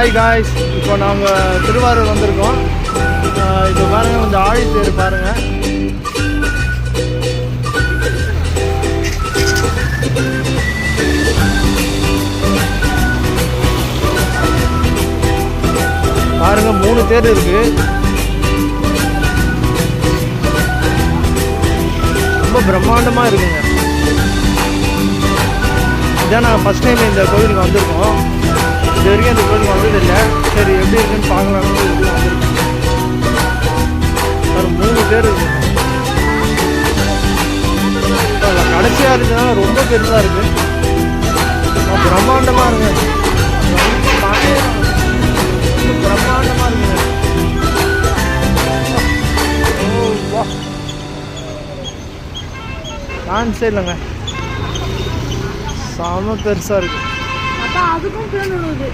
Hi guys, இப்போ நாங்கள் திருவாரூர் வந்திருக்கோம். இப்போ பாருங்கள், கொஞ்சம் ஆழித்தேர் பாருங்கள். பாருங்கள், 3 தேர் இருக்குது. ரொம்ப பிரம்மாண்டமாக இருக்குங்க. இதான் நாங்கள் ஃபஸ்ட் டைம் இந்த கோவிலுக்கு வந்திருக்கோம். இது வரைக்கும் இந்த கோயிலுக்கு வந்ததில்லை. சரி, எப்படி இருக்குன்னு பார்க்கலாம்னு வந்திருக்கோம். சார் 3 பேர் இருக்குங்க. கடைசியாக இருக்கிறதுனால ரொம்ப பெருசாக இருக்குது. பிரம்மாண்டமாக இருக்குங்க. பிரம்மாண்டமாக இருக்குங்க. ஓ, சான்ஸே இல்லைங்க. செம பெருசாக இருக்குது. அதுக்கும் பேர் உள்ளது.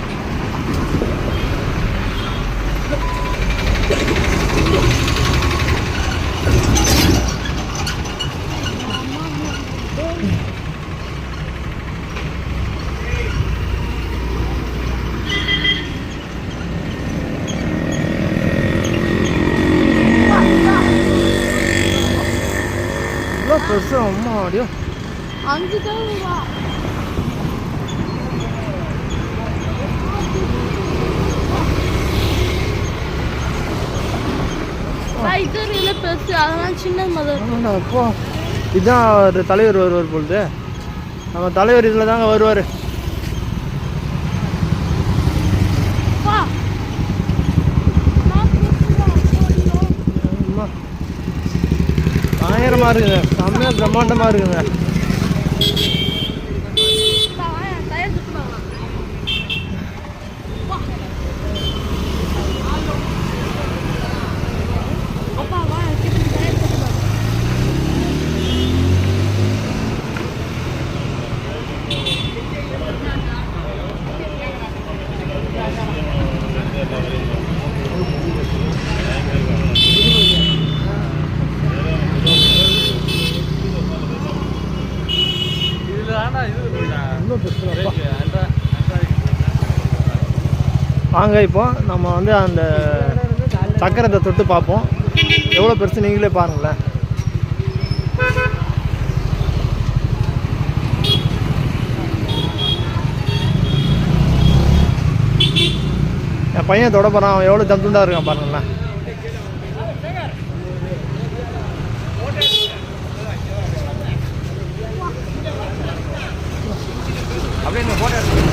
பெருசா அம்மா அடியோ 5 ரூபா. பெருசு, அதெல்லாம் சின்ன மதம். அப்போ இதுதான் ஒரு தலைவர் வருவார் பொழுது. நம்ம தலைவர் இதில் தாங்க வருவார். பயங்கரமாக இருக்குங்க. செம்மையாக பிரம்மாண்டமாக இருக்குங்க. வாங்க, இப்போ நம்ம வந்து அந்த சக்கரத்தை தொட்டு பார்ப்போம். எவ்வளோ பெருசு நீங்களே பாருங்களேன். என் பையன் தொட போகிறான். அவன் எவ்வளோ தந்துண்டா இருக்கான் பாருங்களேன். அப்படியே போட்டோ எடுத்து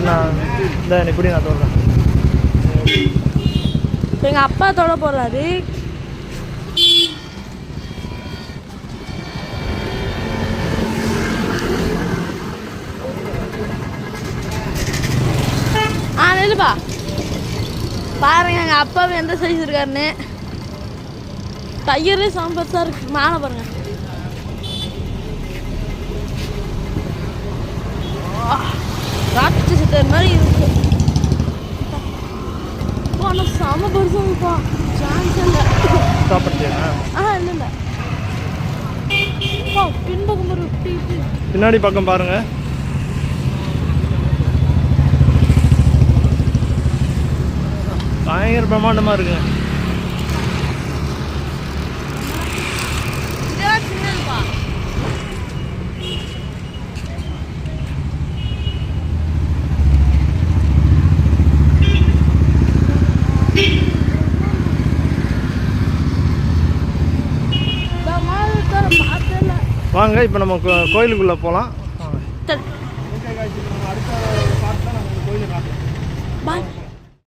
நான் இப்படி நான் தொடறேன். எங்கள் அப்பா தொட போகிறாரு. நெல்லுப்பா பாருங்க, எங்கள் அப்பாவை எந்த சைஸ் இருக்காருன்னு. டையரே சாம்பர்ஸாக இருக்கு. மேலே பாருங்க. ராட்சச சித்தர் மாதிரி இருக்கு. ஆனால் செம பெருசாங்கப்பா. சான்ஸ் இல்லை. இல்லை பின்பக்கம் ஒரு பின்னாடி பக்கம் பாருங்க. பயங்கர பிரம்மாண்டமா இருக்குங்க. வாங்க, இப்போ நம்ம கோயிலுக்குள்ளே போகலாம். அடுத்த கோயிலுக்கு